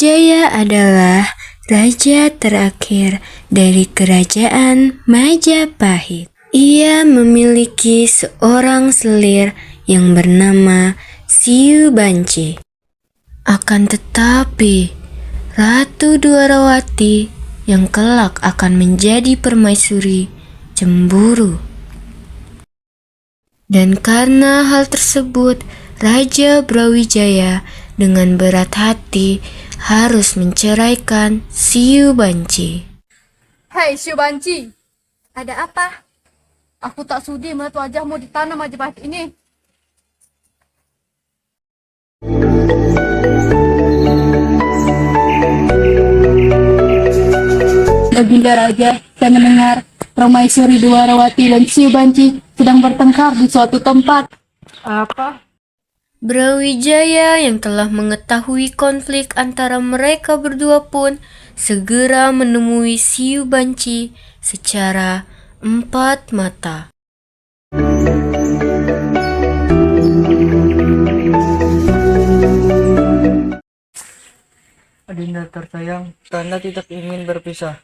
Brawijaya adalah raja terakhir dari kerajaan Majapahit. Ia memiliki seorang selir yang bernama Siu Banci. Akan tetapi, Ratu Dwarawati yang kelak akan menjadi permaisuri cemburu. Dan karena hal tersebut, Raja Brawijaya dengan berat hati harus menceraikan Siu Banci. Hei Siu Banci, ada apa? Aku tak sudi melihat wajahmu di tanah Majapahit ini. Baginda Raja, saya mendengar Permaisuri Dwarawati dan Siu Banci sedang bertengkar di suatu tempat. Apa? Brawijaya yang telah mengetahui konflik antara mereka berdua pun segera menemui Siu Banci secara empat mata. Adinda tersayang, Kanda tidak ingin berpisah.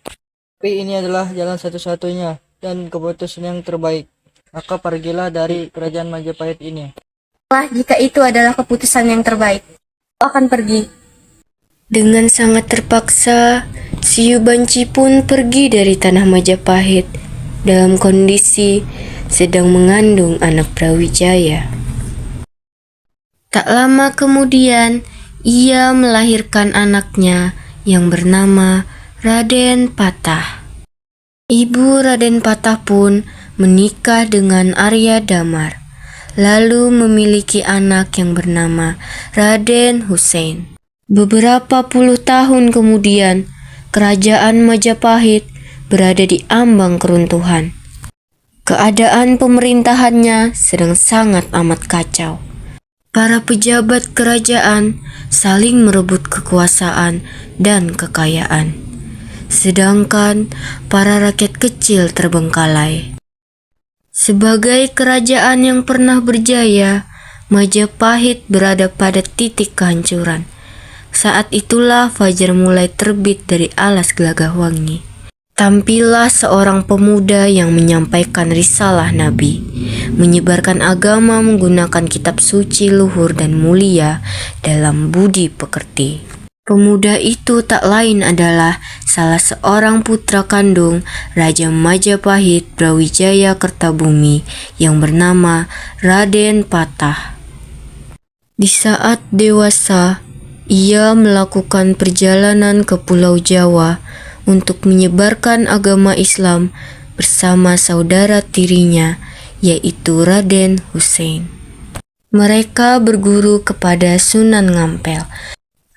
Tapi ini adalah jalan satu-satunya dan keputusan yang terbaik. Maka pergilah dari kerajaan Majapahit ini. Jika itu adalah keputusan yang terbaik, aku akan pergi. Dengan sangat terpaksa, Siu Banci pun pergi dari tanah Majapahit dalam kondisi sedang mengandung anak Brawijaya. Tak lama kemudian, ia melahirkan anaknya yang bernama Raden Patah. Ibu Raden Patah pun menikah dengan Arya Damar, lalu memiliki anak yang bernama Raden Hussein. Beberapa puluh tahun kemudian, kerajaan Majapahit berada di ambang keruntuhan. Keadaan pemerintahannya sedang sangat amat kacau. Para pejabat kerajaan saling merebut kekuasaan dan kekayaan, sedangkan para rakyat kecil terbengkalai. Sebagai kerajaan yang pernah berjaya, Majapahit berada pada titik kehancuran. Saat itulah fajar mulai terbit dari alas Gelagahwangi. Tampillah seorang pemuda yang menyampaikan risalah Nabi, menyebarkan agama menggunakan kitab suci luhur dan mulia dalam budi pekerti. Pemuda itu tak lain adalah salah seorang putra kandung Raja Majapahit Brawijaya Kertabumi yang bernama Raden Patah. Di saat dewasa, ia melakukan perjalanan ke Pulau Jawa untuk menyebarkan agama Islam bersama saudara tirinya, yaitu Raden Hussein. Mereka berguru kepada Sunan Ngampel.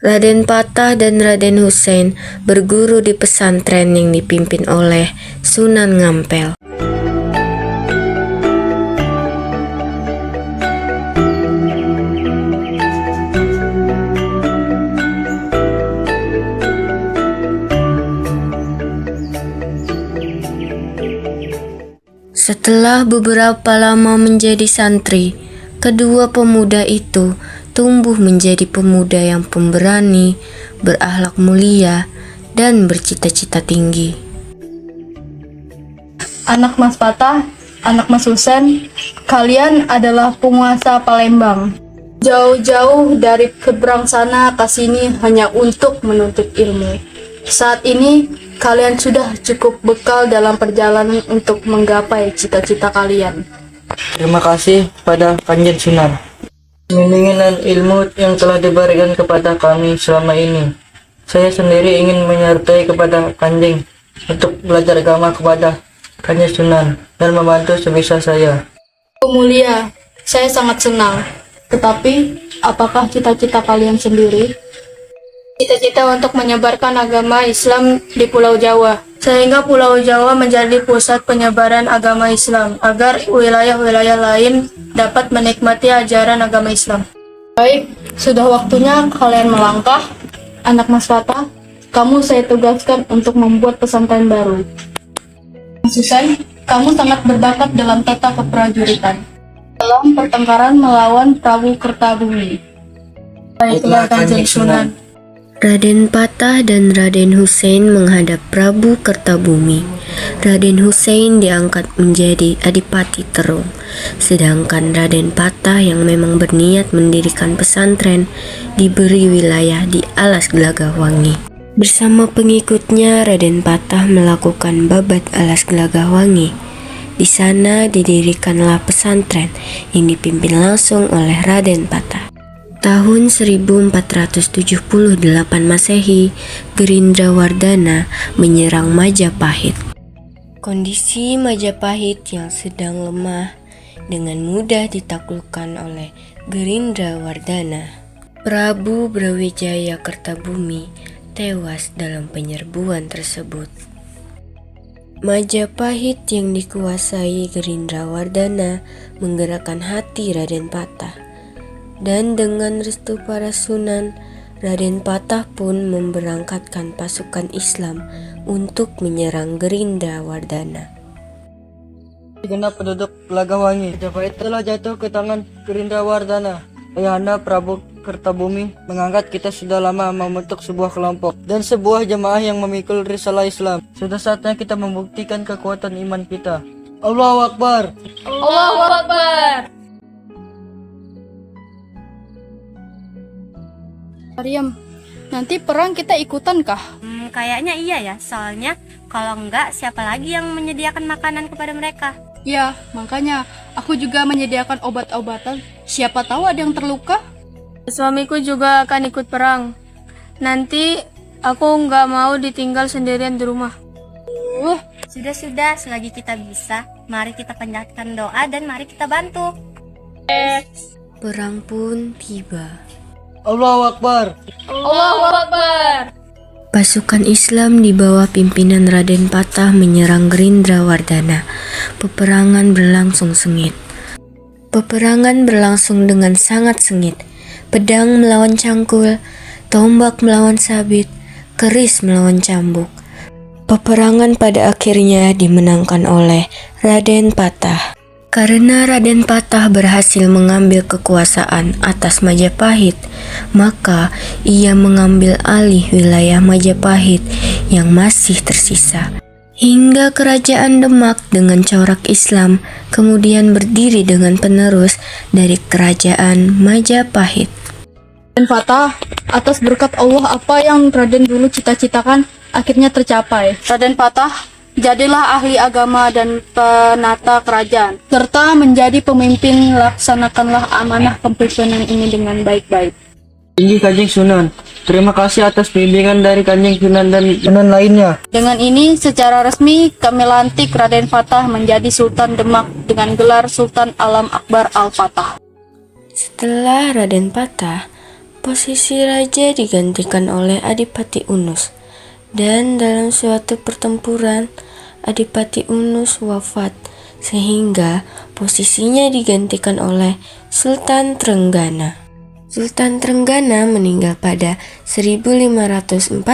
Raden Patah dan Raden Hussein berguru di pesantren yang dipimpin oleh Sunan Ngampel. Setelah beberapa lama menjadi santri, kedua pemuda itu tumbuh menjadi pemuda yang pemberani, berakhlak mulia, dan bercita-cita tinggi. Anak Mas Patah, anak Mas Husen, kalian adalah penguasa Palembang. Jauh-jauh dari seberang sana ke sini hanya untuk menuntut ilmu. Saat ini, kalian sudah cukup bekal dalam perjalanan untuk menggapai cita-cita kalian. Terima kasih pada Kanjeng Sunan. Bimbingan dan ilmu yang telah diberikan kepada kami selama ini. Saya sendiri ingin menyertai kepada Kanjeng untuk belajar agama kepada Kanjeng Sunan dan membantu sebisa saya. Mulia, saya sangat senang. Tetapi, apakah cita-cita kalian sendiri? Cita-cita untuk menyebarkan agama Islam di Pulau Jawa, sehingga Pulau Jawa menjadi pusat penyebaran agama Islam, agar wilayah-wilayah lain dapat menikmati ajaran agama Islam. Baik, sudah waktunya kalian melangkah. Anak Mas Patah, kamu saya tugaskan untuk membuat pesantren baru. Mas Husain, kamu sangat berbakat dalam tata keprajuritan dalam pertengkaran melawan Prabu Kertabumi. Baiklah Kanjeng Sunan. Raden Patah dan Raden Hussein menghadap Prabu Kertabumi. Raden Hussein diangkat menjadi Adipati Terung, sedangkan Raden Patah yang memang berniat mendirikan pesantren diberi wilayah di Alas Gelagahwangi. Bersama pengikutnya, Raden Patah melakukan babat Alas Gelagahwangi. Di sana didirikanlah pesantren yang dipimpin langsung oleh Raden Patah. Tahun 1478 Masehi, Gerindrawardhana menyerang Majapahit. Kondisi Majapahit yang sedang lemah dengan mudah ditaklukkan oleh Gerindrawardhana. Prabu Brawijaya Kertabumi tewas dalam penyerbuan tersebut. Majapahit yang dikuasai Gerindrawardhana menggerakkan hati Raden Patah. Dan dengan restu para sunan, Raden Patah pun memberangkatkan pasukan Islam untuk menyerang Gerindrawardhana. Segenap penduduk Gelagahwangi, Majapahit telah jatuh ke tangan Gerindrawardhana. Ayahanda Prabu Kertabumi mengangkat kita sudah lama membentuk sebuah kelompok dan sebuah jemaah yang memikul risalah Islam. Sudah saatnya kita membuktikan kekuatan iman kita. Allahu Akbar! Allahu Akbar! Maryam, nanti perang kita ikutan kah? Kayaknya iya ya, soalnya kalau enggak siapa lagi yang menyediakan makanan kepada mereka? Ya, makanya aku juga menyediakan obat-obatan. Siapa tahu ada yang terluka? Suamiku juga akan ikut perang. Nanti aku nggak mau ditinggal sendirian di rumah. Sudah, selagi kita bisa, mari kita panjatkan doa dan mari kita bantu. Perang pun tiba. Allahu Akbar! Allahu Akbar! Pasukan Islam di bawah pimpinan Raden Patah menyerang Gerindrawardhana. Peperangan berlangsung sengit. Peperangan berlangsung dengan sangat sengit. Pedang melawan cangkul, tombak melawan sabit, keris melawan cambuk. Peperangan pada akhirnya dimenangkan oleh Raden Patah. Karena Raden Patah berhasil mengambil kekuasaan atas Majapahit, maka ia mengambil alih wilayah Majapahit yang masih tersisa. Hingga kerajaan Demak dengan corak Islam kemudian berdiri dengan penerus dari kerajaan Majapahit. Raden Patah, atas berkat Allah apa yang Raden dulu cita-citakan akhirnya tercapai. Raden Patah, jadilah ahli agama dan penata kerajaan, serta menjadi pemimpin. Laksanakanlah amanah kepemimpinan ini dengan baik-baik. Tinggi Kanjeng Sunan, terima kasih atas bimbingan dari Kanjeng Sunan dan sunan lainnya. Dengan ini, secara resmi kami lantik Raden Patah menjadi Sultan Demak dengan gelar Sultan Alam Akbar Al-Fatah. Setelah Raden Patah, posisi raja digantikan oleh Adipati Unus. Dan dalam suatu pertempuran, Adipati Unus wafat sehingga posisinya digantikan oleh Sultan Trenggana. Sultan Trenggana meninggal pada 1546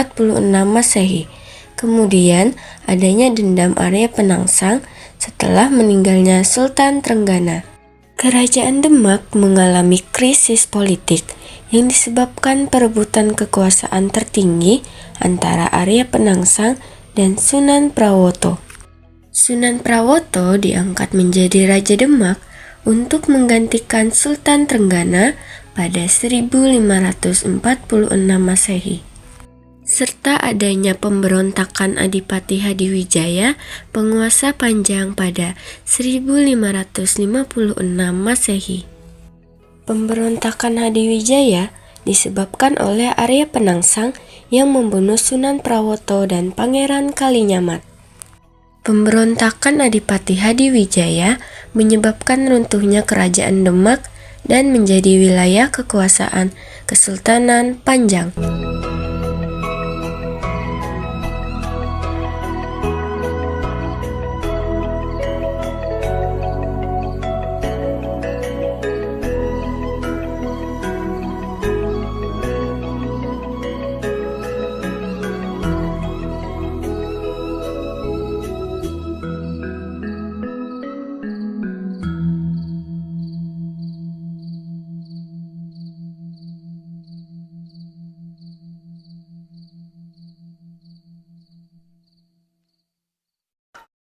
Masehi. Kemudian adanya dendam Arya Penangsang setelah meninggalnya Sultan Trenggana. Kerajaan Demak mengalami krisis politik yang disebabkan perebutan kekuasaan tertinggi antara Arya Penangsang dan Sunan Prawoto. Sunan Prawoto diangkat menjadi Raja Demak untuk menggantikan Sultan Trenggana pada 1546 Masehi. Serta adanya pemberontakan Adipati Hadiwijaya, penguasa Panjang pada 1556 Masehi. Pemberontakan Hadiwijaya disebabkan oleh Arya Penangsang yang membunuh Sunan Prawoto dan Pangeran Kalinyamat. Pemberontakan Adipati Hadiwijaya menyebabkan runtuhnya Kerajaan Demak dan menjadi wilayah kekuasaan Kesultanan Panjang.